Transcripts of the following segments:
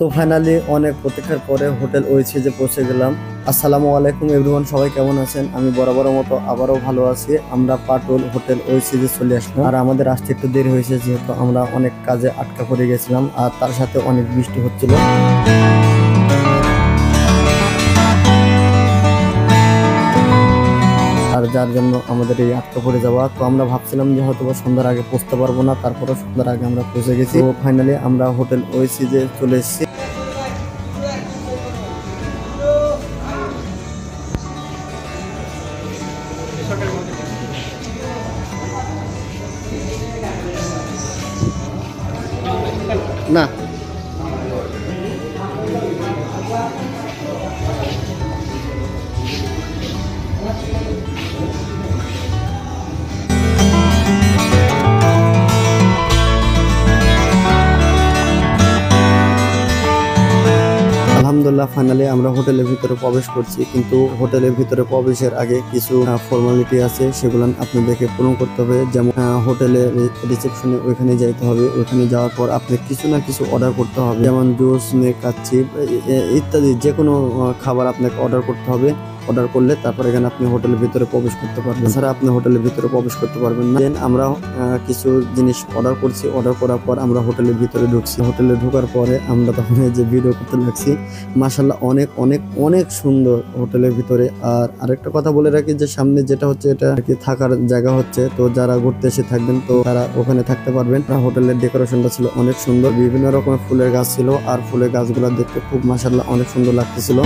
তো ফাইনালি অনেক প্রতীক্ষার পরে হোটেল ওয়েসিজে পৌঁছে গেলাম। আসসালামু আলাইকুম এভরিওয়ান, সবাই কেমন আছেন? আমি বরাবর মতো আবারও ভালো আছি। আমরা পাটুল হোটেল ওয়েসিজে চলে আসলাম। আর আমাদের আসতে একটু দেরি হয়েছে, যেহেতু আমরা অনেক কাজে আটকা পড়ে গেছিলাম আর তার সাথে অনেক বৃষ্টি হচ্ছিল। আর যার জন্য আমাদের এই আটকা পড়ে যাওয়া। তো আমরা ভাবছিলাম যে হয়তো সন্ধ্যার আগে পৌঁছতে পারবো না, তারপরে সন্ধ্যার আগে আমরা পৌঁছে গেছি। তো ফাইনালি আমরা হোটেল ওয়েসিজে চলে এসেছি। না আলহামদুলিল্লাহ ফাইনালি আমরা হোটেলের ভিতরে প্রবেশ করছি, কিন্তু হোটেলের ভিতরে প্রবেশের আগে কিছু ফর্মালিটি আছে, সেগুলো আপনাদেরকে পূরণ করতে হবে। যেমন হোটেলের রিসেপশনে ওইখানে যাইতে হবে, ওইখানে যাওয়ার পর আপনি কিছু না কিছু অর্ডার করতে হবে, যেমন জুস, কাচ্চি ইত্যাদি যে কোনো খাবার আপনাকে অর্ডার করতে হবে। অর্ডার করলে তারপর এখানে আপনি হোটেলের ভিতরে প্রবেশ করতে পারবেন, এছাড়া আপনি হোটেলের ভিতরে প্রবেশ করতে পারবেন না। দেন আমরা কিছু জিনিস অর্ডার করছি, অর্ডার করার পর আমরা হোটেলের ভিতরে ঢুকছি। হোটেলে ঢোকার পরে আমরা তখন যে ভিডিও করতে লাগছি, মাশাআল্লাহ অনেক অনেক অনেক সুন্দর হোটেলের ভিতরে। আর আরেকটা কথা বলে রাখি যে সামনে যেটা হচ্ছে এটা কি থাকার জায়গা হচ্ছে, তো যারা ঘুরতে এসে থাকবেন তো তারা ওখানে থাকতে পারবেন। হোটেলের ডেকোরেশনটা ছিল অনেক সুন্দর, বিভিন্ন রকমের ফুলের গাছ ছিল আর ফুলের গাছগুলো দেখতে খুব মাশাআল্লাহ অনেক সুন্দর লাগতেছিল।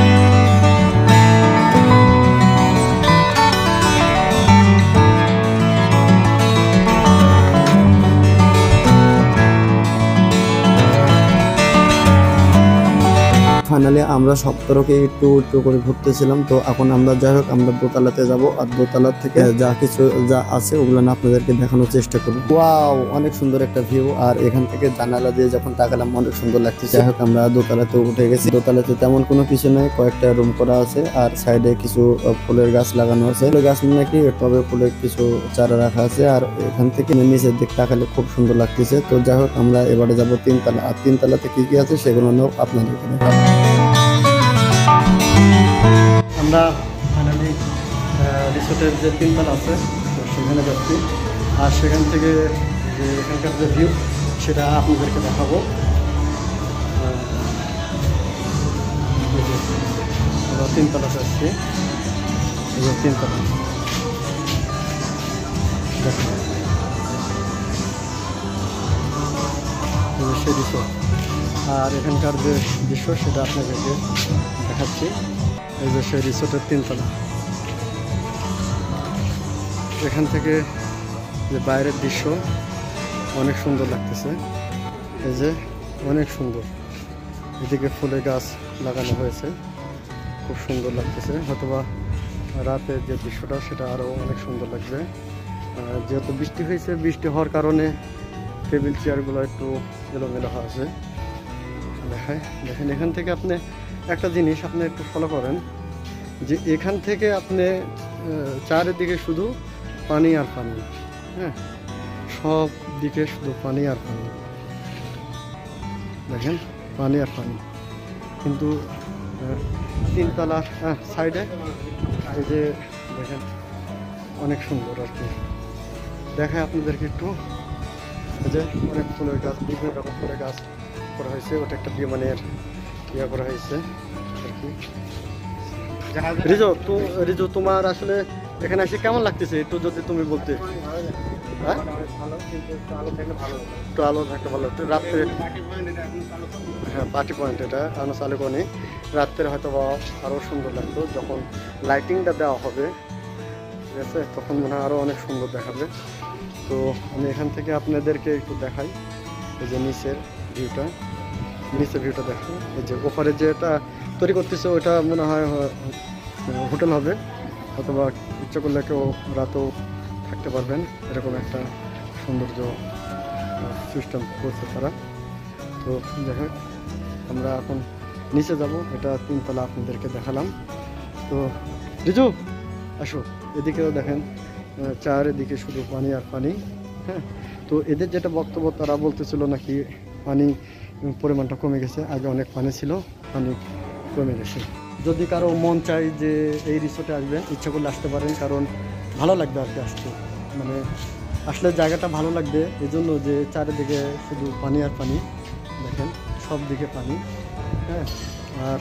ফাইনালি আমরা সপ্তরকে একটু একটু করে ঘুরতেছিলাম। তো এখন আমরা যাই হোক আমরা দোতলাতে যাব, আর দোতলা থেকে যা কিছু যা আছে ওগুলো না আপনাদেরকে দেখানোর চেষ্টা করব। ওয়াও, অনেক সুন্দর একটা ভিউ। আর এখান থেকে জানালা দিয়ে যখন তাকালাম অনেক সুন্দর লাগতেছে। যাই হোক আমরা দোতলাতে উঠে গেছি। দোতলাতে তেমন কোনো কিছু নেই, কয়েকটা রুম করা আছে আর সাইডে কিছু ফুলের গাছ লাগানো আছে। ফুলের গাছ নাকি টবে ফুলের কিছু চারা রাখা আছে। আর এখান থেকে নিচের দিক তাকালে খুব সুন্দর লাগতেছে। তো যাই হোক আমরা এবারে যাব তিনতলা, আর তিনতলাতে কি কি আছে সেগুলো আপনাদেরকে দেখাবো। আমরা ফাইনালি রিসোর্টের যে তিনতলা আছে সেখানে যাচ্ছি, আর সেখান থেকে যে এখানকার যে ভিউ সেটা আপনাদেরকে দেখাবো। আমরা তিনতলাতে আসছি, এই যে তিনতলা সেই রিসোর্ট। আর এখানকার যে দৃশ্য সেটা আপনাদেরকে দেখাচ্ছি। এই যে সেই রিসোর্টের তিনতলা, এখান থেকে যে বাইরের দৃশ্য অনেক সুন্দর লাগতেছে। এই যে অনেক সুন্দর, এদিকে ফুলের গাছ লাগানো হয়েছে, খুব সুন্দর লাগতেছে। হয়তোবা রাতের যে দৃশ্যটা সেটা আরও অনেক সুন্দর লাগবে। যেহেতু বৃষ্টি হয়েছে, বৃষ্টি হওয়ার কারণে টেবিল চেয়ারগুলো একটু এলোমেলো আছে। দেখেন এখান থেকে আপনি একটা জিনিস আপনি একটু ফলো করেন, যে এখান থেকে আপনি চারিদিকে শুধু পানি আর পানি, হ্যাঁ, সব দিকে শুধু পানি আর পানি। দেখেন পানি আর পানি, কিন্তু তিনতলার সাইডে এই যে দেখেন অনেক সুন্দর আর কি। দেখায় আপনাদেরকে একটু, এই যে অনেক ফুলের গাছ, বিভিন্ন রকম ফুলের গাছ করা হয়েছে। ওটা একটা বিমানের ইয়ে করা হয়েছে আর কি। রিজু তোমার আসলে এখানে এসে কেমন লাগতেছে একটু যদি তুমি বলতে। হ্যাঁ, একটু আলো থাকলে ভালো। রাত্রে হ্যাঁ পার্টি পয়েন্ট এটা এখনো চালু করেনি, রাত্রে হয়তো বা আরও সুন্দর লাগতো যখন লাইটিংটা দেওয়া হবে, ঠিক আছে, তখন মনে হয় আরও অনেক সুন্দর দেখাবে। তো আমি এখান থেকে আপনাদেরকে একটু দেখাই, এই যে নিচের ভিউটা, নিচের ভিউটা দেখো। এই যে ওপারে যেটা তৈরি করতেছে ওটা মনে হয় হোটেল হবে, অথবা ইচ্ছা করলে কেউ রাতেও থাকতে পারবেন, এরকম একটা সৌন্দর্য সিস্টেম করছে তারা। তো যাই হোক আমরা এখন নিচে যাব, এটা তিনতলা আপনাদেরকে দেখালাম। তো রিজু আসো, এদিকেও দেখেন চারিদিকে শুধু পানি আর পানি। হ্যাঁ, তো এদের যেটা বক্তব্য, তারা বলতেছিল নাকি পানি পরিমাণটা কমে গেছে, আগে অনেক পানি ছিল, পানি কমে গেছে। যদি কারো মন চায় যে এই রিসোর্টে আসবেন, ইচ্ছা করলে আসতে পারেন, কারণ ভালো লাগবে আর কি আসতে, মানে আসলে জায়গাটা ভালো লাগবে এই জন্য যে চারিদিকে শুধু পানি আর পানি, দেখেন সব দিকে পানি, হ্যাঁ, আর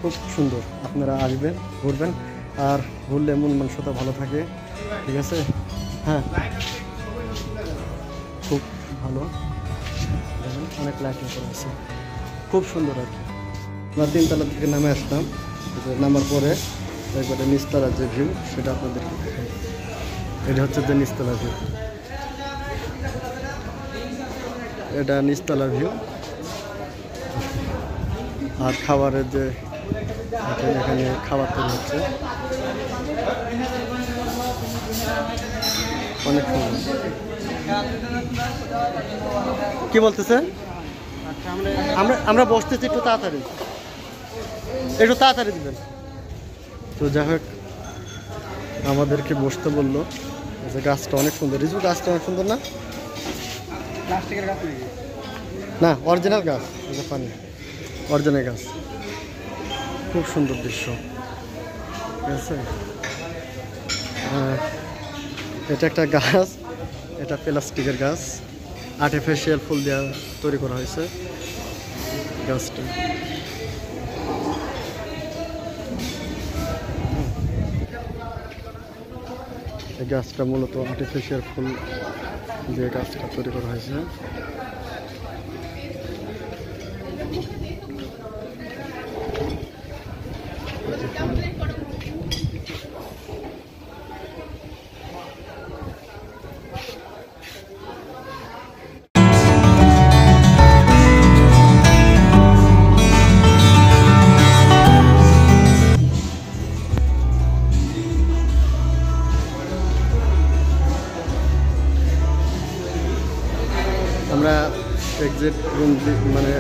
খুব সুন্দর। আপনারা আসবেন, ঘুরবেন, আর ঘুরলে মন মানসিকতা ভালো থাকে, ঠিক আছে। হ্যাঁ, খুব ভালো, দেখেন অনেক লাইটিং করা আছে, খুব সুন্দর আর কি। আমরা 3 তলা থেকে নামে আসলাম, নামার পরে একবারে নিচতলার যে ভিউ সেটা আপনাদেরকে দেখাই। এটা হচ্ছে যে নিচতলা ভিউ, এটা নিচতলা ভিউ। আর খাবারের যে এখানে খাবার তৈরি হচ্ছে, অনেক সুন্দর। কি বলতেছে? আমরা বসতেছি, একটু তাড়াতাড়ি দিবেন। তো যাই হোক, আমাদেরকে বসতে বললো। যে গাছটা অনেক সুন্দর, রিজু গাছটা অনেক সুন্দর না? প্লাস্টিকের গাছ না, অরিজিনাল গাছ, পানি অরিজিনাল গাছ, খুব সুন্দর দৃশ্য, ঠিক আছে। এটা একটা গাছ, এটা প্লাস্টিকের গাছ, আর্টিফিশিয়াল ফুল দেওয়া তৈরি করা হয়েছে গাছটা। এই গাছটা মূলত আর্টিফিশিয়াল ফুল দিয়ে গাছটা তৈরি করা হয়েছে। আমরা এক্সিট রুম মানে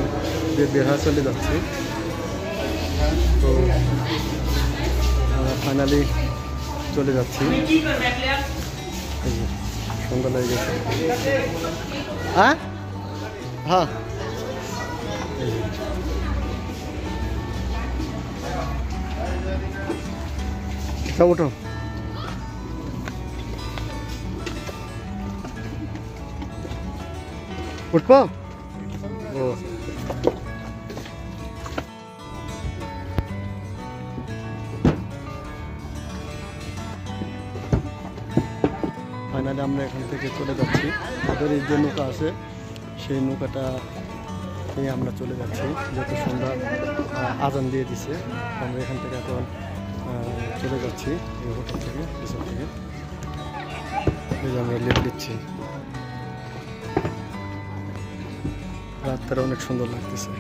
বের হয়ে চলে যাচ্ছি। তো আমরা ফাইনালি চলে যাচ্ছি, সন্ধ্যা লেগে গেছে। হ্যাঁ হ্যাঁ, ওঠো। উঠবো? ও ফাইনালি আমরা এখান থেকে চলে যাচ্ছি। আমাদের এই যে নৌকা আছে, সেই নৌকাটা নিয়ে আমরা চলে যাচ্ছি, যেহেতু সন্ধ্যা আজান দিয়ে দিছে। আমরা এখান থেকে এখন চলে যাচ্ছি এই হোটেল থেকে, রিসোর্ট থেকে। এই যে আমরা লিফট দিচ্ছি, রাতটা অনেক সুন্দর লাগতেছে।